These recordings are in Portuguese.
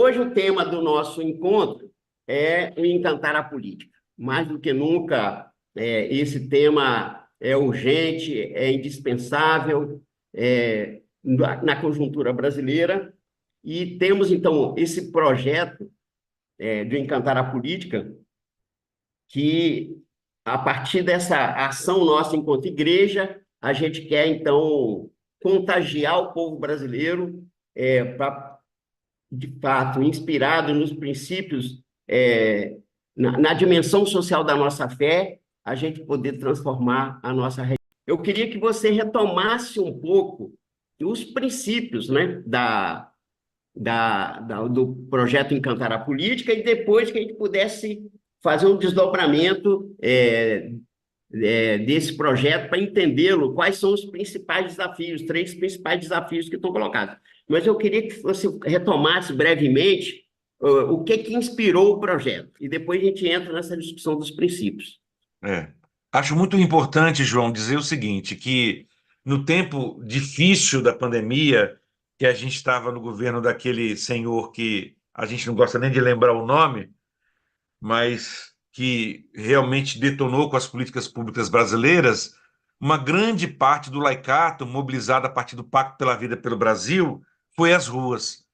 hoje o tema do nosso encontro é o encantar a política. Mais do que nunca, esse tema é urgente, é indispensável na conjuntura brasileira, e temos, então, esse projeto de encantar a política, que, a partir dessa ação nossa enquanto igreja, a gente quer, então, contagiar o povo brasileiro para, de fato, inspirado nos princípios, na dimensão social da nossa fé, a gente poder transformar a nossa realidade. Eu queria que você retomasse um pouco os princípios, né, do projeto Encantar a Política, e depois que a gente pudesse fazer um desdobramento desse projeto para entendê-lo, quais são os principais desafios, três principais desafios que estão colocados. Mas eu queria que você retomasse brevemente o que inspirou o projeto, e depois a gente entra nessa discussão dos princípios. Acho muito importante, João, dizer o seguinte, que no tempo difícil da pandemia, que a gente estava no governo daquele senhor que a gente não gosta nem de lembrar o nome, mas que realmente detonou com as políticas públicas brasileiras, uma grande parte do laicato, mobilizada a partir do Pacto pela Vida pelo Brasil, foi às ruas.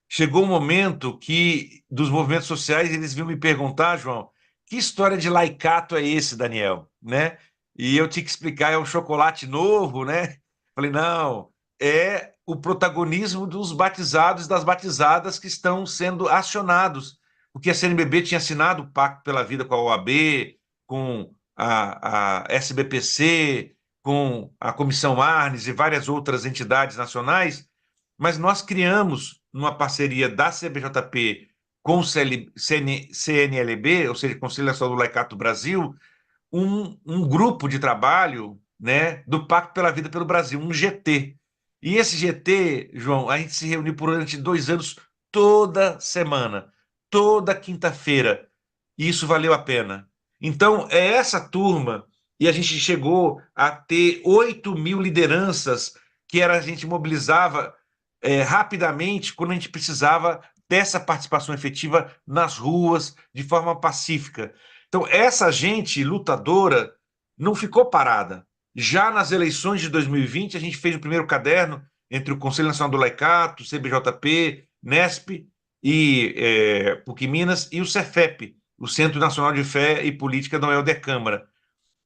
Chegou um momento que, dos movimentos sociais, eles vinham me perguntar, João, que história de laicato é esse, Daniel? Né? E eu tinha que explicar, é um chocolate novo, né? Falei, não, é o protagonismo dos batizados e das batizadas que estão sendo acionados, porque a CNBB tinha assinado o Pacto pela Vida com a OAB, com a SBPC, com a Comissão Arnes e várias outras entidades nacionais, mas nós criamos, numa parceria da CBJP com o CNLB, ou seja, Conselho Nacional do Laicato do Brasil, um grupo de trabalho, né, do Pacto pela Vida pelo Brasil, um GT. E esse GT, João, a gente se reuniu durante 2 anos, toda semana, toda quinta-feira, e isso valeu a pena. Então, é essa turma, e a gente chegou a ter 8.000 lideranças que a gente mobilizava rapidamente quando a gente precisava dessa participação efetiva nas ruas, de forma pacífica. Então, essa gente lutadora não ficou parada. Já nas eleições de 2020, a gente fez o primeiro caderno entre o Conselho Nacional do Laicato, CBJP, Nesp e PUC Minas e o Cefep, o Centro Nacional de Fé e Política da Helder Câmara.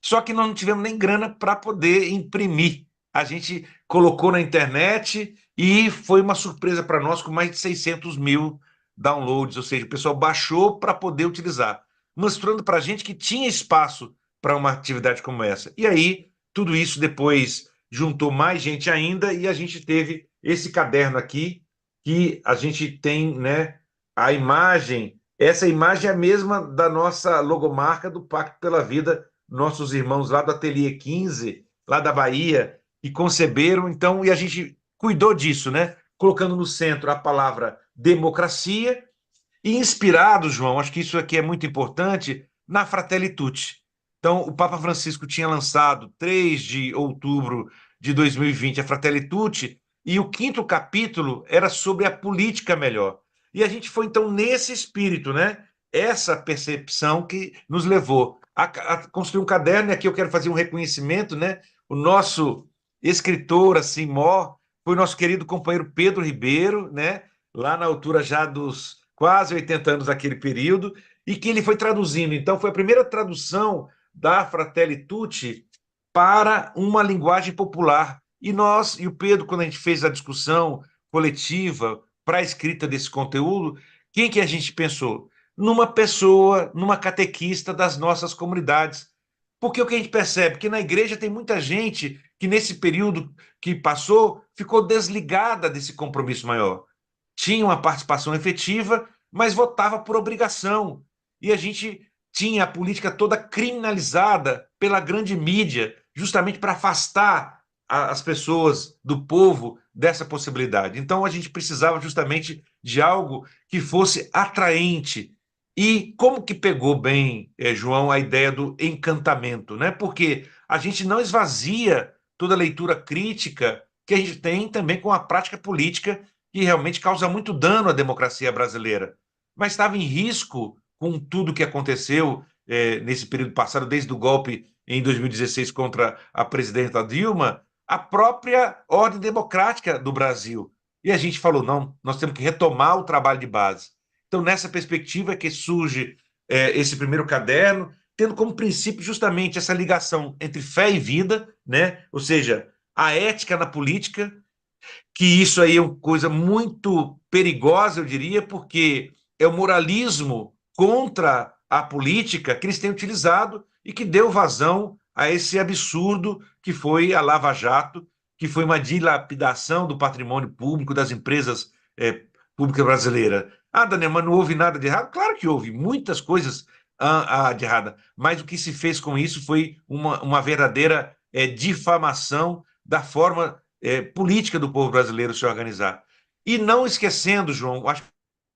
Só que nós não tivemos nem grana para poder imprimir. A gente colocou na internet e foi uma surpresa para nós, com mais de 600.000 downloads, ou seja, o pessoal baixou para poder utilizar, mostrando para a gente que tinha espaço para uma atividade como essa. E aí, tudo isso depois juntou mais gente ainda, e a gente teve esse caderno aqui, que a gente tem, né, a imagem, essa imagem é a mesma da nossa logomarca do Pacto pela Vida, nossos irmãos lá do Ateliê 15, lá da Bahia, que conceberam, então, e a gente cuidou disso, né? Colocando no centro a palavra democracia e inspirado, João, acho que isso aqui é muito importante, na Fratelli Tutti. Então, o Papa Francisco tinha lançado, 3 de outubro de 2020, a Fratelli Tutti, e o 5º capítulo era sobre a política melhor. E a gente foi, então, nesse espírito, né? Essa percepção que nos levou a construir um caderno, e aqui eu quero fazer um reconhecimento, né? O nosso escritor, assim, maior, foi o nosso querido companheiro Pedro Ribeiro, né? Lá na altura já dos quase 80 anos daquele período, e que ele foi traduzindo. Então, foi a primeira tradução da Fratelli Tutti para uma linguagem popular. E nós, e o Pedro, quando a gente fez a discussão coletiva para a escrita desse conteúdo, quem que a gente pensou? Numa pessoa, numa catequista das nossas comunidades. Porque o que a gente percebe? Que na igreja tem muita gente que nesse período que passou ficou desligada desse compromisso maior. Tinha uma participação efetiva, mas votava por obrigação. E a gente tinha a política toda criminalizada pela grande mídia, justamente para afastar as pessoas do povo dessa possibilidade. Então a gente precisava justamente de algo que fosse atraente. E como que pegou bem, João, a ideia do encantamento, né? Porque a gente não esvazia toda a leitura crítica que a gente tem também com a prática política que realmente causa muito dano à democracia brasileira. Mas estava em risco com tudo que aconteceu nesse período passado, desde o golpe em 2016 contra a presidenta Dilma, a própria ordem democrática do Brasil. E a gente falou, não, nós temos que retomar o trabalho de base. Então, nessa perspectiva é que surge esse primeiro caderno, tendo como princípio justamente essa ligação entre fé e vida, né? Ou seja, a ética na política, que isso aí é uma coisa muito perigosa, eu diria, porque é o moralismo contra a política que eles têm utilizado e que deu vazão a esse absurdo que foi a Lava Jato, que foi uma dilapidação do patrimônio público das empresas públicas brasileiras. Ah, Daniel, mas não houve nada de errado? Claro que houve muitas coisas de errada, mas o que se fez com isso foi uma verdadeira difamação da forma política do povo brasileiro se organizar. E não esquecendo, João, acho que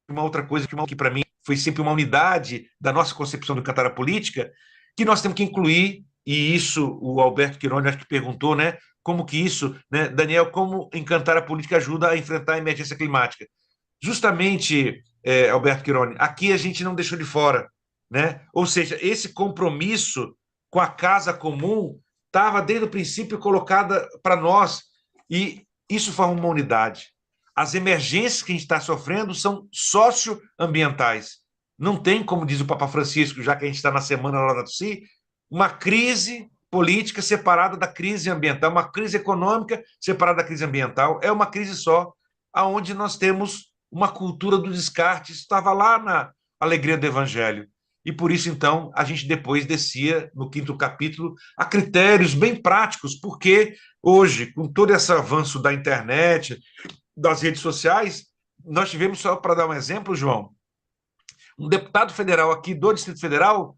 uma outra coisa que para mim foi sempre uma unidade da nossa concepção do cantar a política, que nós temos que incluir, e isso o Alberto Quironi acho que perguntou, né? Como que isso, né, Daniel, como encantar a política ajuda a enfrentar a emergência climática? Justamente, Alberto Quironi, aqui a gente não deixou de fora, né? Ou seja, esse compromisso com a casa comum estava desde o princípio colocada para nós, e isso forma uma unidade. As emergências que a gente está sofrendo são socioambientais. Não tem, como diz o Papa Francisco, já que a gente está na semana lá da Si, uma crise política separada da crise ambiental, uma crise econômica separada da crise ambiental. É uma crise só, aonde nós temos uma cultura do descarte. Isso estava lá na alegria do Evangelho. E por isso, então, a gente depois descia, no 5º capítulo, a critérios bem práticos, porque hoje, com todo esse avanço da internet, das redes sociais, nós tivemos, só para dar um exemplo, João, um deputado federal aqui do Distrito Federal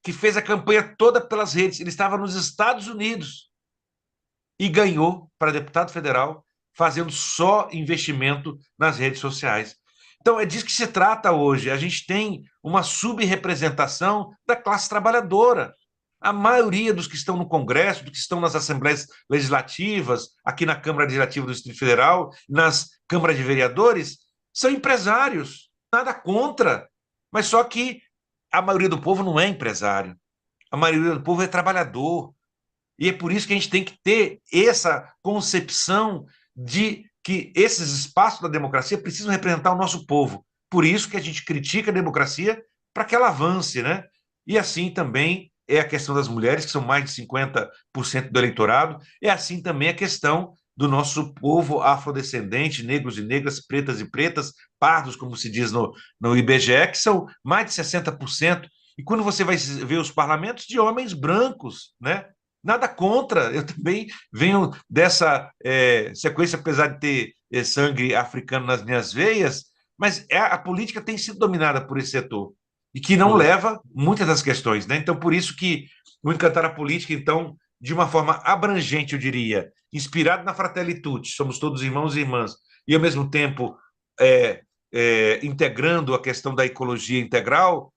que fez a campanha toda pelas redes. Ele estava nos Estados Unidos e ganhou para deputado federal fazendo só investimento nas redes sociais. Então, é disso que se trata hoje. A gente tem uma subrepresentação da classe trabalhadora. A maioria dos que estão no Congresso, dos que estão nas assembleias legislativas, aqui na Câmara Legislativa do Distrito Federal, nas câmaras de vereadores, são empresários. Nada contra. Mas só que a maioria do povo não é empresário. A maioria do povo é trabalhador. E é por isso que a gente tem que ter essa concepção de que esses espaços da democracia precisam representar o nosso povo. Por isso que a gente critica a democracia para que ela avance, né? E assim também é a questão das mulheres, que são mais de 50% do eleitorado, é assim também a questão do nosso povo afrodescendente, negros e negras, pretas e pretas, pardos, como se diz no IBGE, que são mais de 60%. E quando você vai ver os parlamentos de homens brancos, né? Nada contra, eu também venho dessa sequência, apesar de ter sangue africano nas minhas veias, mas a política tem sido dominada por esse setor e que não leva muitas das questões, né? Então, por isso que o Encantar a Política, então, de uma forma abrangente, eu diria, inspirado na Fratelli Tutti, somos todos irmãos e irmãs, e ao mesmo tempo integrando a questão da ecologia integral,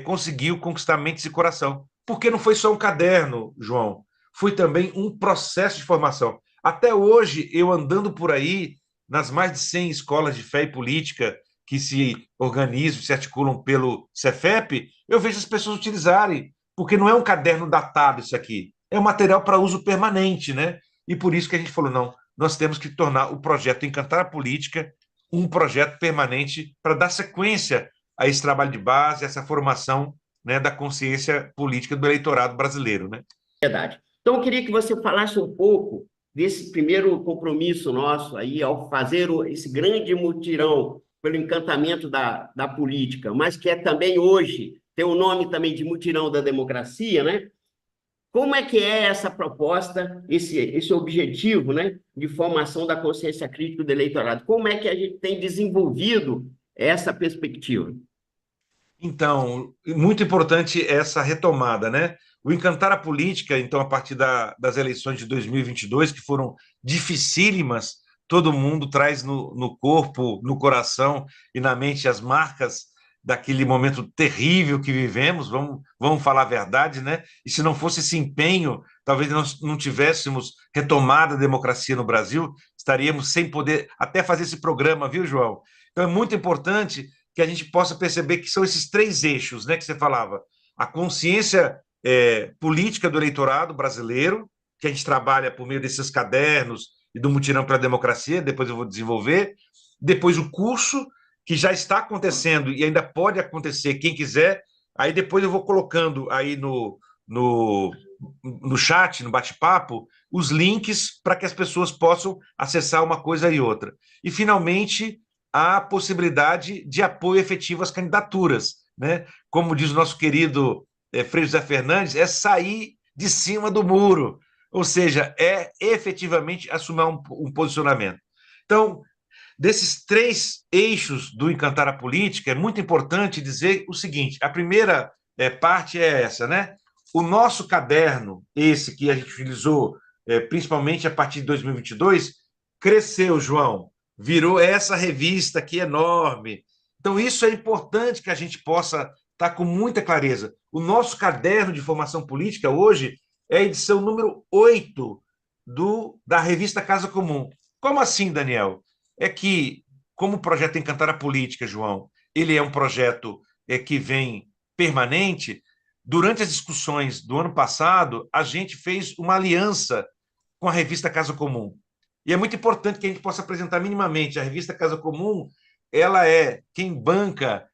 conseguiu conquistar mentes e coração. Porque não foi só um caderno, João, foi também um processo de formação. Até hoje, eu andando por aí, nas mais de 100 escolas de fé e política que se organizam, se articulam pelo Cefep, eu vejo as pessoas utilizarem, porque não é um caderno datado isso aqui, é um material para uso permanente, né? E por isso que a gente falou, não, nós temos que tornar o projeto Encantar a Política um projeto permanente para dar sequência a esse trabalho de base, essa formação, né, da consciência política do eleitorado brasileiro, né? Verdade. Então, eu queria que você falasse um pouco desse primeiro compromisso nosso aí, ao fazer esse grande mutirão pelo encantamento da política, mas que é também hoje, tem o nome também de mutirão da democracia, né? Como é que é essa proposta, esse objetivo, né, de formação da consciência crítica do eleitorado? Como é que a gente tem desenvolvido essa perspectiva? Então, muito importante essa retomada, né? O Encantar a Política, então, a partir das eleições de 2022, que foram dificílimas, todo mundo traz no corpo, no coração e na mente as marcas daquele momento terrível que vivemos, vamos falar a verdade, né? E se não fosse esse empenho, talvez nós não tivéssemos retomado a democracia no Brasil, estaríamos sem poder até fazer esse programa, viu, João? Então é muito importante que a gente possa perceber que são esses três eixos, né, que você falava. A consciência política do eleitorado brasileiro, que a gente trabalha por meio desses cadernos e do Mutirão pela Democracia, depois eu vou desenvolver. Depois o curso, que já está acontecendo e ainda pode acontecer, quem quiser. Aí depois eu vou colocando aí no chat, no bate-papo, os links para que as pessoas possam acessar uma coisa e outra. E, finalmente, a possibilidade de apoio efetivo às candidaturas, né? Como diz o nosso querido Frei José Fernandes, é sair de cima do muro, ou seja, é efetivamente assumir um posicionamento. Então, desses três eixos do Encantar a Política, é muito importante dizer o seguinte: a primeira parte é essa, né? O nosso caderno, esse que a gente utilizou principalmente a partir de 2022, cresceu, João, virou essa revista aqui enorme. Então, isso é importante que a gente possa estar com muita clareza. O nosso caderno de formação política hoje é a edição número 8 da revista Casa Comum. Como assim, Daniel? É que, como o projeto Encantar a Política, João, ele é um projeto que vem permanente. Durante as discussões do ano passado, a gente fez uma aliança com a revista Casa Comum. E é muito importante que a gente possa apresentar minimamente. A revista Casa Comum, ela é quem banca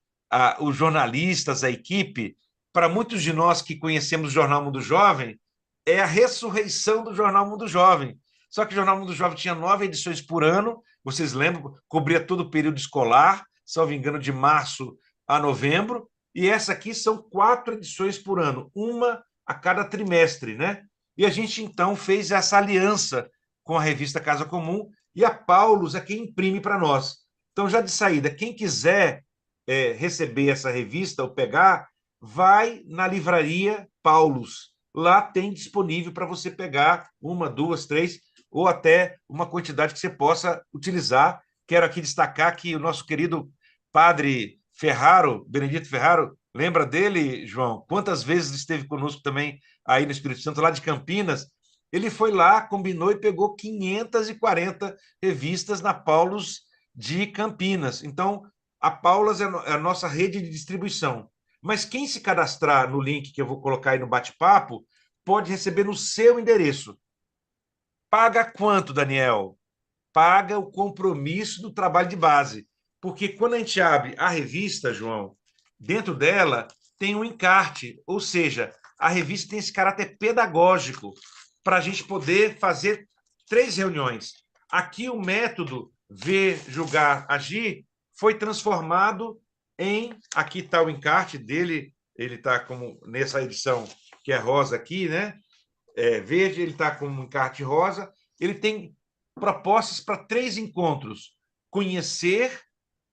os jornalistas, a equipe. Para muitos de nós que conhecemos o Jornal Mundo Jovem, é a ressurreição do Jornal Mundo Jovem. Só que o Jornal Mundo Jovem tinha 9 edições por ano, vocês lembram, cobria todo o período escolar, salvo engano, de março a novembro, e essa aqui são 4 edições por ano, uma a cada trimestre, né? E a gente, então, fez essa aliança com a revista Casa Comum, e a Paulus é quem imprime para nós. Então, já de saída, quem quiser receber essa revista ou pegar, vai na livraria Paulus. Lá tem disponível para você pegar uma, duas, três, ou até uma quantidade que você possa utilizar. Quero aqui destacar que o nosso querido padre Ferraro, Benedito Ferraro, lembra dele, João? Quantas vezes esteve conosco também aí no Espírito Santo, lá de Campinas? Ele foi lá, combinou e pegou 540 revistas na Paulus de Campinas. Então, a Paulus é a nossa rede de distribuição. Mas quem se cadastrar no link que eu vou colocar aí no bate-papo, pode receber no seu endereço. Paga quanto, Daniel? Paga o compromisso do trabalho de base. Porque quando a gente abre a revista, João, dentro dela tem um encarte, ou seja, a revista tem esse caráter pedagógico para a gente poder fazer 3 reuniões. Aqui o método Ver, Julgar, Agir foi transformado em... Aqui está o encarte dele, ele está como nessa edição que é rosa aqui, né? Verde, ele está com um encarte rosa. Ele tem propostas para 3 encontros: conhecer,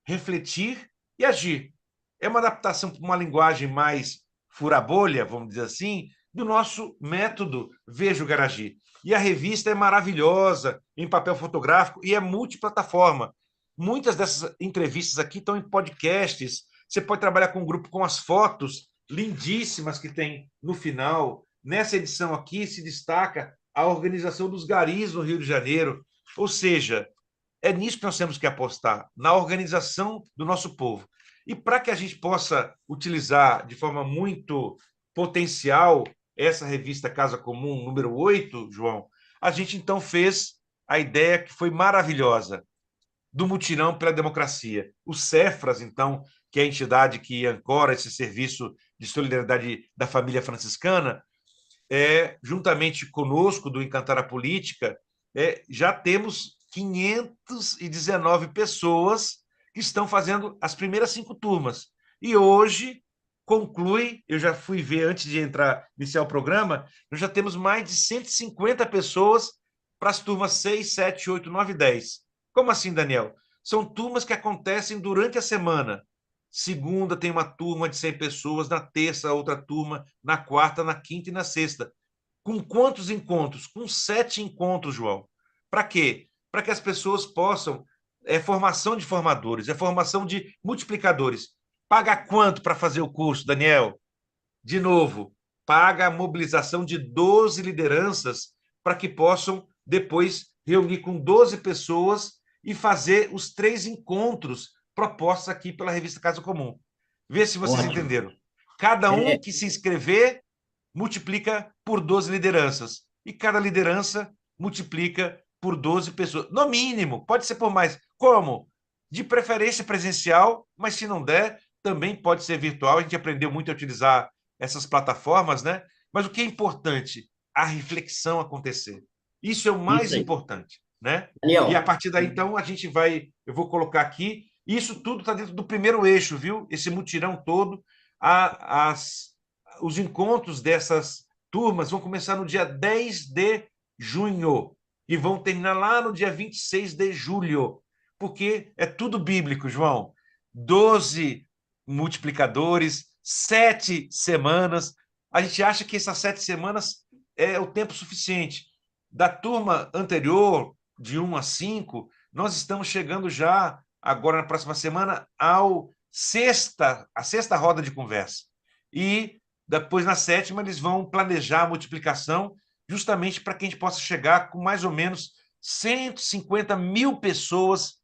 refletir e agir. É uma adaptação para uma linguagem mais fura-bolha, vamos dizer assim, do nosso método Vejo Garagi. E a revista é maravilhosa, em papel fotográfico, e é multiplataforma. Muitas dessas entrevistas aqui estão em podcasts. Você pode trabalhar com um grupo com as fotos lindíssimas que tem no final. Nessa edição aqui se destaca a organização dos garis no Rio de Janeiro. Ou seja, é nisso que nós temos que apostar, na organização do nosso povo. E para que a gente possa utilizar de forma muito potencial essa revista Casa Comum, número 8, João, a gente então fez a ideia que foi maravilhosa, do Mutirão pela Democracia. O Cefras, então, que é a entidade que ancora esse serviço de solidariedade da família franciscana, juntamente conosco, do Encantar a Política, já temos 519 pessoas que estão fazendo as primeiras 5 turmas. E hoje conclui, eu já fui ver antes de iniciar o programa, nós já temos mais de 150 pessoas para as turmas 6, 7, 8, 9 e 10. Como assim, Daniel? São turmas que acontecem durante a semana. Segunda tem uma turma de 100 pessoas, na terça outra turma, na quarta, na quinta e na sexta. Com quantos encontros? Com 7 encontros, João. Para quê? Para que as pessoas possam... É formação de formadores, é formação de multiplicadores. Paga quanto para fazer o curso, Daniel? De novo, paga a mobilização de 12 lideranças para que possam depois reunir com 12 pessoas e fazer os 3 encontros propostos aqui pela revista Casa Comum. Vê se vocês Ótimo. entenderam. Cada um É, que se inscrever multiplica por 12 lideranças. E cada liderança multiplica por 12 pessoas. No mínimo, pode ser por mais. Como? De preferência presencial, mas se não der, também pode ser virtual. A gente aprendeu muito a utilizar essas plataformas, né? Mas o que é importante? A reflexão acontecer. Isso é o isso mais aí. importante, né? E a Daniel, partir daí, então, a gente vai. Eu vou colocar aqui. Isso tudo está dentro do primeiro eixo, viu? Esse mutirão todo. Os encontros dessas turmas vão começar no dia 10 de junho e vão terminar lá no dia 26 de julho, porque é tudo bíblico, João. 12 multiplicadores, 7 semanas. A gente acha que essas 7 semanas é o tempo suficiente. Da turma anterior, de 1 a 5, nós estamos chegando já, agora na próxima semana, a sexta roda de conversa. E depois, na sétima, eles vão planejar a multiplicação justamente para que a gente possa chegar com mais ou menos 150 mil pessoas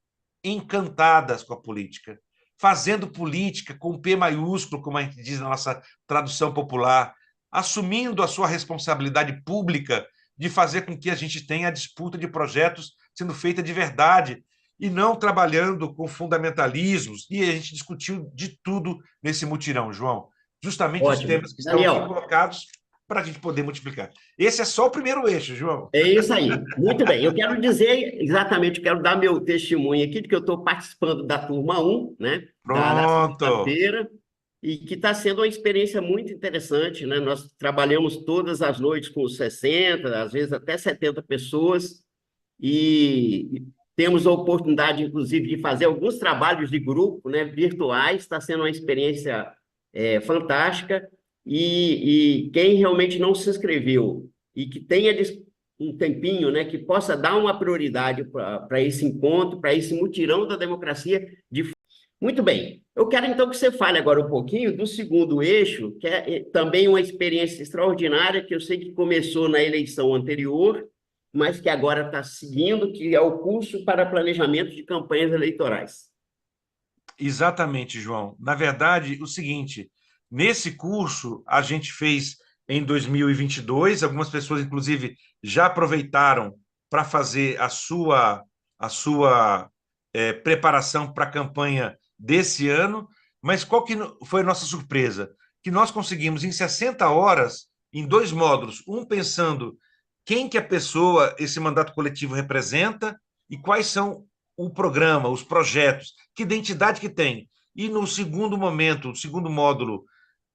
encantadas com a política, fazendo política com P maiúsculo, como a gente diz na nossa tradução popular, assumindo a sua responsabilidade pública de fazer com que a gente tenha a disputa de projetos sendo feita de verdade e não trabalhando com fundamentalismos. E a gente discutiu de tudo nesse mutirão, João. Justamente os ótimo. temas que estão aqui Daniel, colocados para a gente poder multiplicar. Esse é só o primeiro eixo, João. é isso aí. Muito bem. Eu quero dizer exatamente, quero dar meu testemunho aqui de que eu estou participando da turma um, né, da Pronto. segunda-feira, e que está sendo uma experiência muito interessante, né? Nós trabalhamos todas as noites com 60, às vezes até 70 pessoas, e temos a oportunidade, inclusive, de fazer alguns trabalhos de grupo, né, virtuais. Está sendo uma experiência fantástica, e quem realmente não se inscreveu e que tenha um tempinho, né, que possa dar uma prioridade para esse encontro, para esse mutirão da democracia. Muito bem. Eu quero então que você fale agora um pouquinho do segundo eixo, que é também uma experiência extraordinária, que eu sei que começou na eleição anterior, mas que agora está seguindo, que é o curso para planejamento de campanhas eleitorais. Exatamente, João. Na verdade, o seguinte, nesse curso a gente fez em 2022, algumas pessoas inclusive já aproveitaram para fazer a sua preparação para a campanha desse ano, mas qual que foi a nossa surpresa? Que nós conseguimos em 60 horas, em 2 módulos, um pensando quem que a pessoa, esse mandato coletivo representa e quais são o programa, os projetos, que identidade que tem. E no segundo momento, no segundo módulo,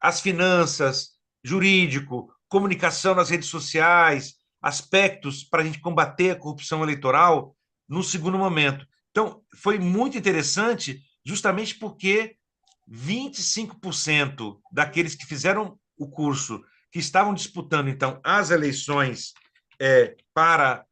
as finanças, jurídico, comunicação nas redes sociais, aspectos para a gente combater a corrupção eleitoral, no segundo momento. Então, foi muito interessante, justamente porque 25% daqueles que fizeram o curso, que estavam disputando, então, as eleições para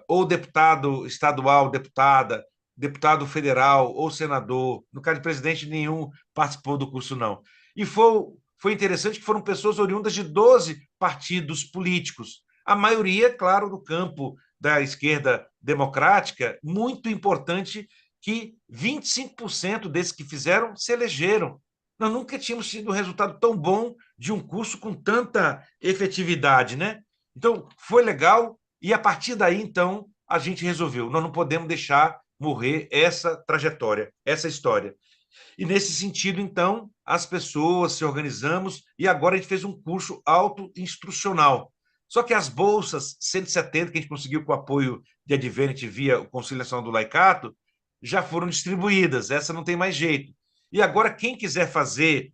ou deputado estadual, deputada, deputado federal ou senador. No caso de presidente, nenhum participou do curso, não. E foi interessante que foram pessoas oriundas de 12 partidos políticos. A maioria, claro, do campo da esquerda democrática, muito importante que 25% desses que fizeram se elegeram. Nós nunca tínhamos tido um resultado tão bom de um curso com tanta efetividade, né? Então, foi legal, e a partir daí, então, a gente resolveu, nós não podemos deixar morrer essa trajetória, essa história. E nesse sentido, então, as pessoas se organizamos e agora a gente fez um curso autoinstrucional. Só que as bolsas 170 que a gente conseguiu com o apoio de Advent via o Conselho Nacional do Laicato já foram distribuídas, essa não tem mais jeito. E agora, quem quiser fazer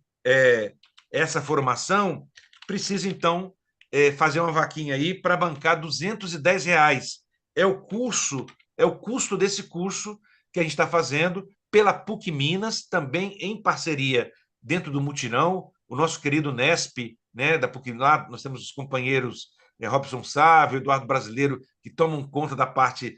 essa formação, precisa, então, fazer uma vaquinha aí para bancar R$ 210. É o custo desse curso que a gente está fazendo pela PUC Minas, também em parceria dentro do Mutirão, o nosso querido Nesp, né, da PUC, lá nós temos os companheiros Robson Sávio, Eduardo Brasileiro, que tomam conta da parte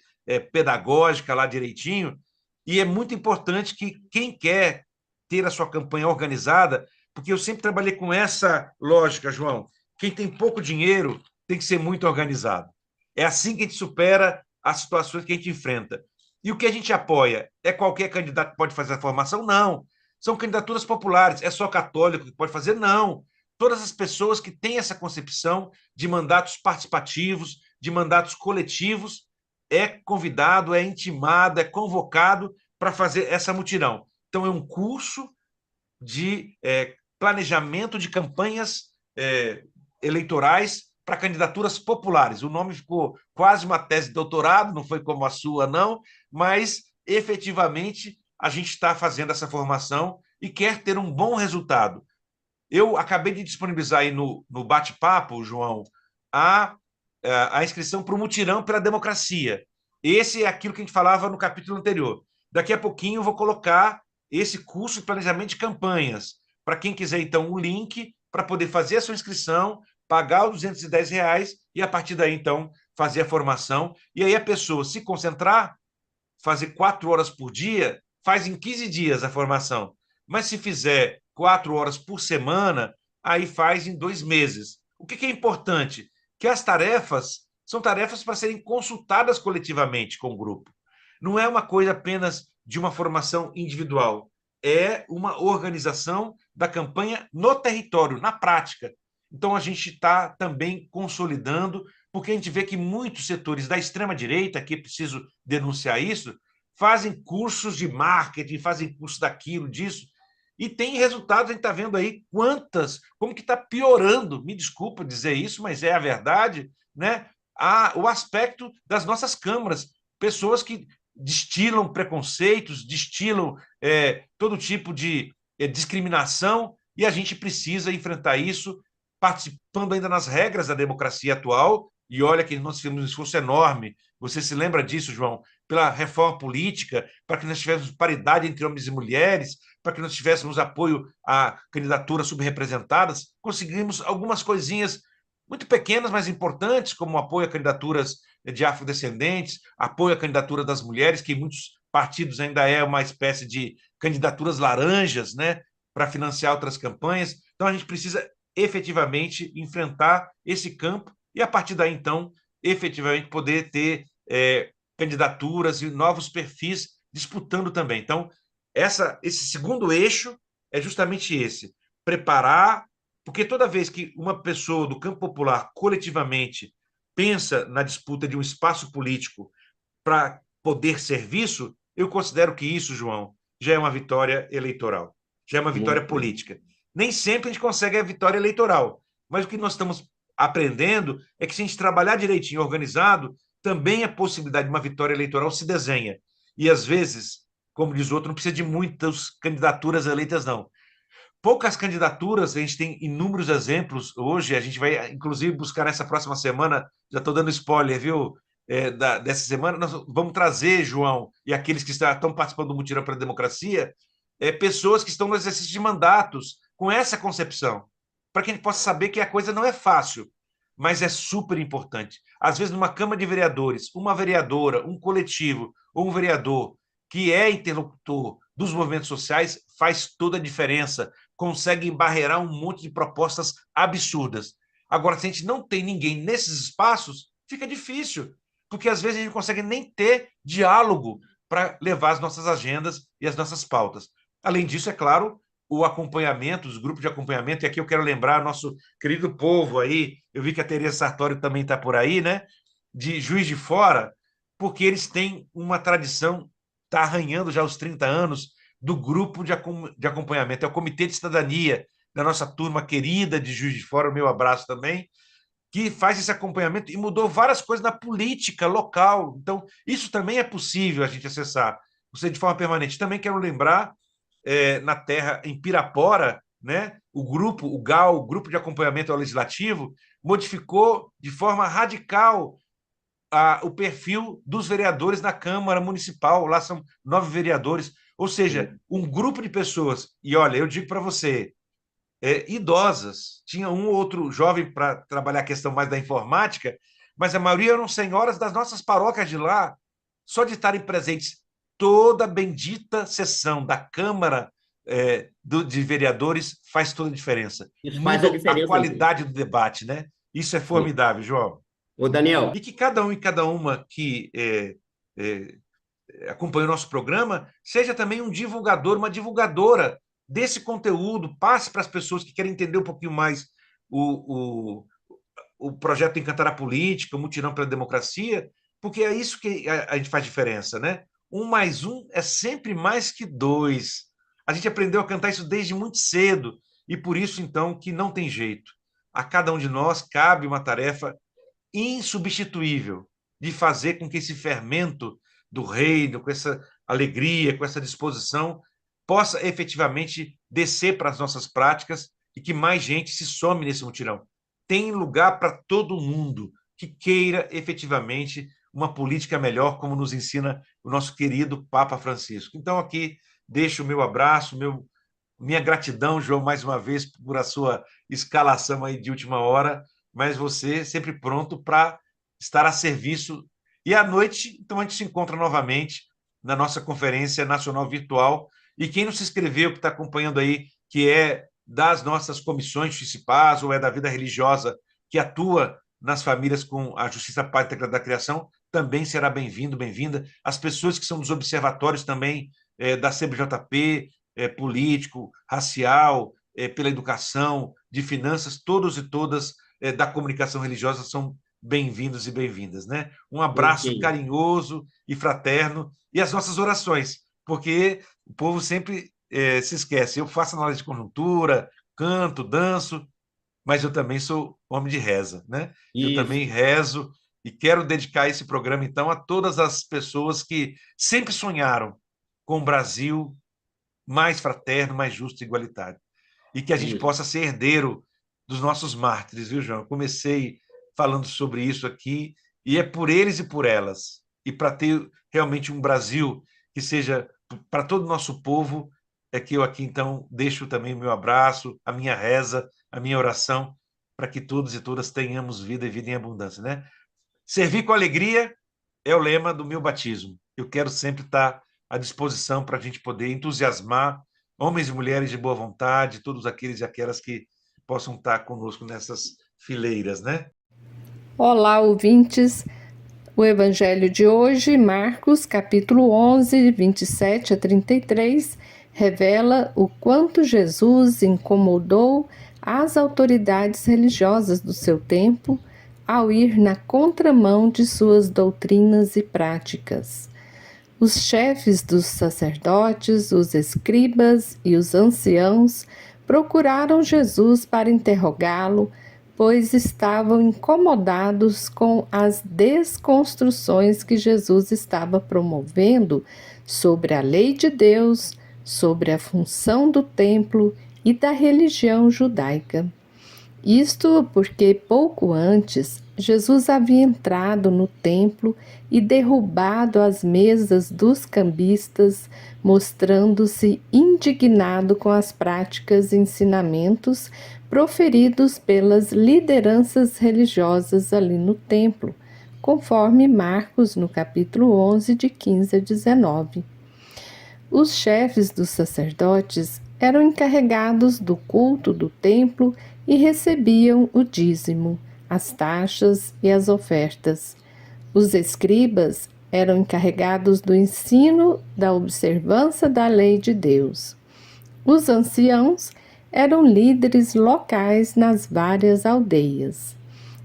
pedagógica lá direitinho, e é muito importante que quem quer ter a sua campanha organizada, porque eu sempre trabalhei com essa lógica, João. Quem tem pouco dinheiro tem que ser muito organizado. É assim que a gente supera as situações que a gente enfrenta. E o que a gente apoia? É qualquer candidato que pode fazer a formação? Não. São candidaturas populares. É só católico que pode fazer? Não. Todas as pessoas que têm essa concepção de mandatos participativos, de mandatos coletivos, é convidado, é intimado, é convocado para fazer essa mutirão. Então, é um curso de planejamento de campanhas eleitorais para candidaturas populares. O nome ficou quase uma tese de doutorado, não foi como a sua, não, mas efetivamente a gente está fazendo essa formação e quer ter um bom resultado. Eu acabei de disponibilizar aí no bate-papo, João, a, a inscrição para o Mutirão pela Democracia. Esse é aquilo que a gente falava no capítulo anterior. Daqui a pouquinho eu vou colocar esse curso de planejamento de campanhas. Para quem quiser, então, o link para poder fazer a sua inscrição, pagar os R$ 210 e, a partir daí, então, fazer a formação. E aí a pessoa se concentrar, fazer 4 horas por dia, faz em 15 dias a formação. Mas se fizer 4 horas por semana, aí faz em 2 meses. O que é importante? Que as tarefas são tarefas para serem consultadas coletivamente com o grupo. Não é uma coisa apenas de uma formação individual, é uma organização da campanha no território, na prática. Então, a gente está também consolidando, porque a gente vê que muitos setores da extrema-direita, aqui preciso denunciar isso, fazem cursos de marketing, fazem curso daquilo, disso, e tem resultados, a gente está vendo aí como que está piorando, me desculpa dizer isso, mas é a verdade, né? O aspecto das nossas câmaras, pessoas que destilam preconceitos, destilam todo tipo de discriminação, e a gente precisa enfrentar isso participando ainda nas regras da democracia atual, e olha que nós tivemos um esforço enorme, você se lembra disso, João, pela reforma política, para que nós tivéssemos paridade entre homens e mulheres, para que nós tivéssemos apoio a candidaturas subrepresentadas, conseguimos algumas coisinhas muito pequenas, mas importantes, como apoio a candidaturas de afrodescendentes, apoio à candidatura das mulheres, que em muitos partidos ainda é uma espécie de candidaturas laranjas, né, para financiar outras campanhas. Então, a gente precisa efetivamente enfrentar esse campo e, a partir daí, então, efetivamente poder ter candidaturas e novos perfis disputando também. Então, esse segundo eixo é justamente esse: preparar, porque toda vez que uma pessoa do campo popular coletivamente pensa na disputa de um espaço político para poder serviço, eu considero que isso, João, já é uma vitória eleitoral, já é uma vitória política. Nem sempre a gente consegue a vitória eleitoral, mas o que nós estamos aprendendo é que, se a gente trabalhar direitinho, organizado, também a possibilidade de uma vitória eleitoral se desenha. E, às vezes, como diz o outro, não precisa de muitas candidaturas eleitas, não. Poucas candidaturas, a gente tem inúmeros exemplos hoje, a gente vai, inclusive, buscar nessa próxima semana, já estou dando spoiler, viu? Dessa semana, nós vamos trazer, João, e aqueles que estão participando do Mutirão pela Democracia, pessoas que estão no exercício de mandatos, com essa concepção, para que a gente possa saber que a coisa não é fácil, mas é super importante. Às vezes, numa Câmara de Vereadores, uma vereadora, um coletivo ou um vereador que é interlocutor dos movimentos sociais faz toda a diferença, consegue embarrear um monte de propostas absurdas. Agora, se a gente não tem ninguém nesses espaços, fica difícil, porque às vezes a gente não consegue nem ter diálogo para levar as nossas agendas e as nossas pautas. Além disso, é claro, o acompanhamento, os grupos de acompanhamento, e aqui eu quero lembrar nosso querido povo aí, eu vi que a Tereza Sartório também está por aí, né? De Juiz de Fora, porque eles têm uma tradição, está arranhando já os 30 anos, do grupo de acompanhamento, é o Comitê de Cidadania da nossa turma querida de Juiz de Fora, o meu abraço também, que faz esse acompanhamento e mudou várias coisas na política local. Então, isso também é possível a gente acessar, você de forma permanente. Também quero lembrar, na terra, em Pirapora, né, o GAL, o Grupo de Acompanhamento ao Legislativo, modificou de forma radical o perfil dos vereadores na Câmara Municipal. Lá são 9 vereadores, ou seja, um grupo de pessoas. E olha, eu digo para você, idosas, tinha um ou outro jovem para trabalhar a questão mais da informática, mas a maioria eram senhoras das nossas paróquias de lá, só de estarem presentes toda a bendita sessão da Câmara de vereadores faz toda a diferença. Isso faz a Muda a diferença mesmo. qualidade do debate, né? Isso é Sim. formidável, João. Ô, Daniel, E que cada um e cada uma que é, acompanha o nosso programa seja também um divulgador, uma divulgadora desse conteúdo, passe para as pessoas que querem entender um pouquinho mais o, o projeto Encantar a Política, o Mutirão pela Democracia, porque é isso que a gente faz diferença, né? 1 mais 1 é sempre mais que 2. A gente aprendeu a cantar isso desde muito cedo, e por isso, então, que não tem jeito. A cada um de nós cabe uma tarefa insubstituível de fazer com que esse fermento do reino, com essa alegria, com essa disposição, possa efetivamente descer para as nossas práticas e que mais gente se some nesse mutirão. Tem lugar para todo mundo que queira efetivamente uma política melhor, como nos ensina o nosso querido Papa Francisco. Então, aqui deixo o meu abraço, minha gratidão, João, mais uma vez, por a sua escalação aí de última hora, mas você sempre pronto para estar a serviço. E à noite, então, a gente se encontra novamente na nossa Conferência Nacional Virtual. E quem não se inscreveu, que está acompanhando aí, que é das nossas comissões municipais ou é da vida religiosa que atua nas famílias com a Justiça, Paz e Integridade da Criação, também será bem-vindo, bem-vinda. As pessoas que são dos observatórios também da CBJP, político, racial, pela educação, de finanças, todos e todas da comunicação religiosa são bem-vindos e bem-vindas, né? Um abraço ok. carinhoso e fraterno e as nossas orações, porque o povo sempre se esquece. Eu faço análise de conjuntura, canto, danço, mas eu também sou homem de reza, né? Eu também Isso, rezo e quero dedicar esse programa, então, a todas as pessoas que sempre sonharam com um Brasil mais fraterno, mais justo e igualitário. E que a gente isso, possa ser herdeiro dos nossos mártires, viu, João? Eu comecei falando sobre isso aqui, e é por eles e por elas. E para ter realmente um Brasil que seja para todo o nosso povo, é que eu aqui, então, deixo também o meu abraço, a minha reza, a minha oração, para que todos e todas tenhamos vida e vida em abundância, né? Servir com alegria é o lema do meu batismo. Eu quero sempre estar à disposição para a gente poder entusiasmar homens e mulheres de boa vontade, todos aqueles e aquelas que possam estar conosco nessas fileiras, né? Olá, ouvintes. O evangelho de hoje, Marcos, capítulo 11, 27 a 33, revela o quanto Jesus incomodou as autoridades religiosas do seu tempo ao ir na contramão de suas doutrinas e práticas. Os chefes dos sacerdotes, os escribas e os anciãos procuraram Jesus para interrogá-lo, pois estavam incomodados com as desconstruções que Jesus estava promovendo sobre a lei de Deus, sobre a função do templo e da religião judaica. Isto porque pouco antes Jesus havia entrado no templo e derrubado as mesas dos cambistas, mostrando-se indignado com as práticas e ensinamentos proferidos pelas lideranças religiosas ali no templo, conforme Marcos no capítulo 11, de 15 a 19. Os chefes dos sacerdotes eram encarregados do culto do templo e recebiam o dízimo, as taxas e as ofertas. Os escribas eram encarregados do ensino da observância da lei de Deus. Os anciãos eram líderes locais nas várias aldeias.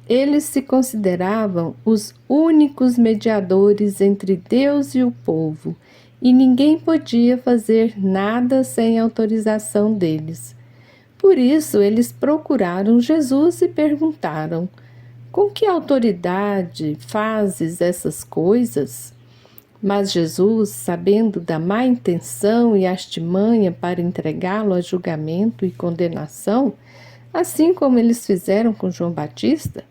Eles se consideravam os únicos mediadores entre Deus e o povo, e ninguém podia fazer nada sem autorização deles. Por isso, eles procuraram Jesus e perguntaram: com que autoridade fazes essas coisas? Mas Jesus, sabendo da má intenção e artimanha para entregá-lo a julgamento e condenação, assim como eles fizeram com João Batista,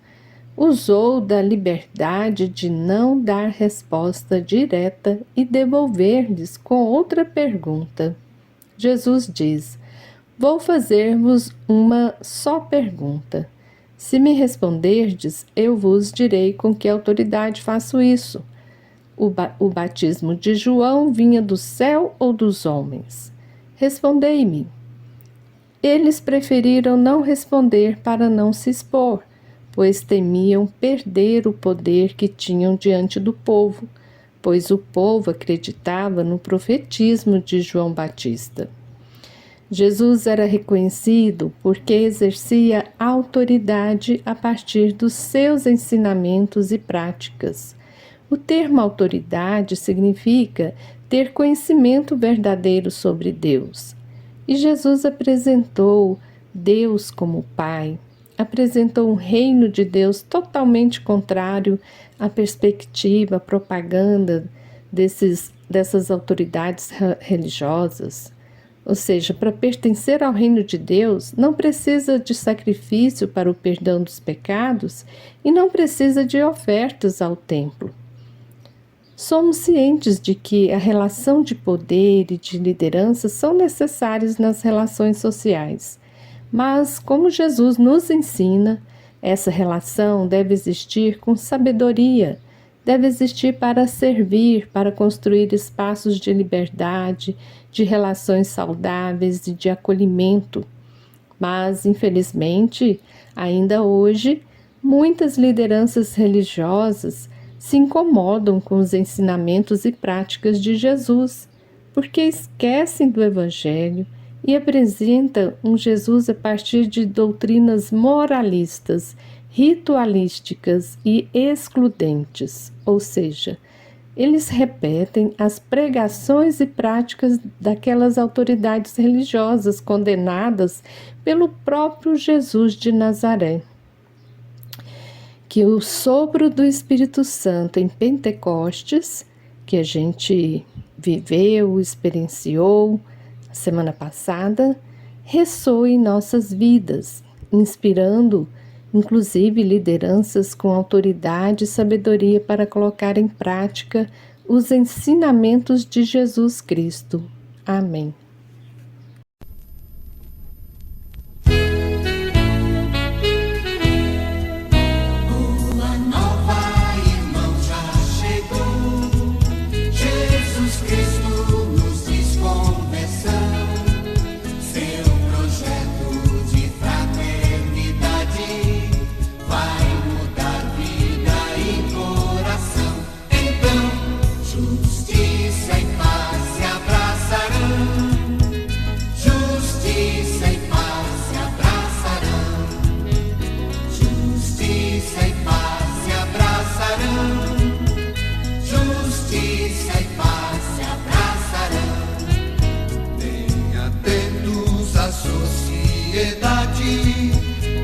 usou da liberdade de não dar resposta direta e devolver-lhes com outra pergunta. Jesus diz: vou fazer-vos uma só pergunta. Se me responderdes, eu vos direi com que autoridade faço isso. O batismo de João vinha do céu ou dos homens? Respondei-me. Eles preferiram não responder para não se expor, pois temiam perder o poder que tinham diante do povo, pois o povo acreditava no profetismo de João Batista. Jesus era reconhecido porque exercia autoridade a partir dos seus ensinamentos e práticas. O termo autoridade significa ter conhecimento verdadeiro sobre Deus. E Jesus apresentou Deus como Pai, apresentou um reino de Deus totalmente contrário à perspectiva, à propaganda dessas autoridades religiosas. Ou seja, para pertencer ao reino de Deus, não precisa de sacrifício para o perdão dos pecados e não precisa de ofertas ao templo. Somos cientes de que a relação de poder e de liderança são necessárias nas relações sociais, mas, como Jesus nos ensina, essa relação deve existir com sabedoria, deve existir para servir, para construir espaços de liberdade, de relações saudáveis e de acolhimento. Mas, infelizmente, ainda hoje, muitas lideranças religiosas se incomodam com os ensinamentos e práticas de Jesus, porque esquecem do Evangelho e apresentam um Jesus a partir de doutrinas moralistas, ritualísticas e excludentes, ou seja, eles repetem as pregações e práticas daquelas autoridades religiosas condenadas pelo próprio Jesus de Nazaré. Que o sopro do Espírito Santo em Pentecostes, que a gente viveu, experienciou semana passada, ressoe em nossas vidas, inspirando inclusive lideranças com autoridade e sabedoria para colocar em prática os ensinamentos de Jesus Cristo. Amém.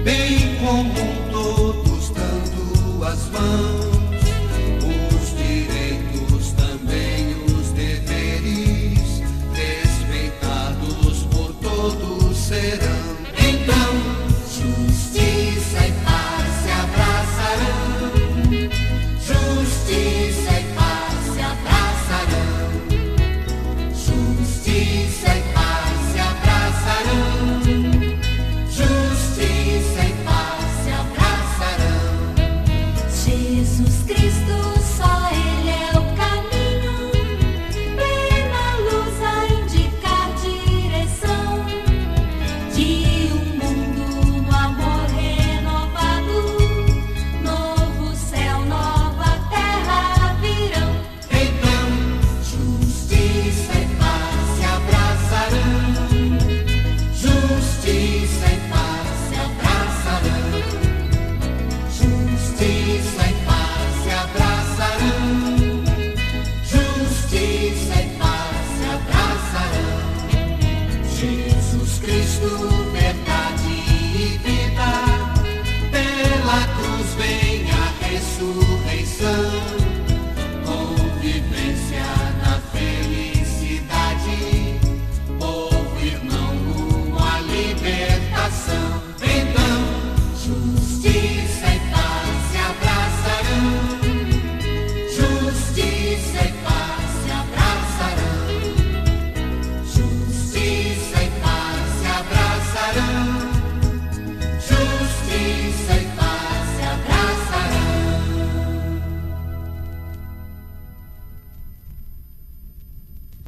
Bem comum, todos dando as mãos, os direitos também os deveres, respeitados por todos serão. Então, justiça e paz se abraçarão, justiça e paz se abraçarão, justiça e paz se abraçarão. Jesus Cristo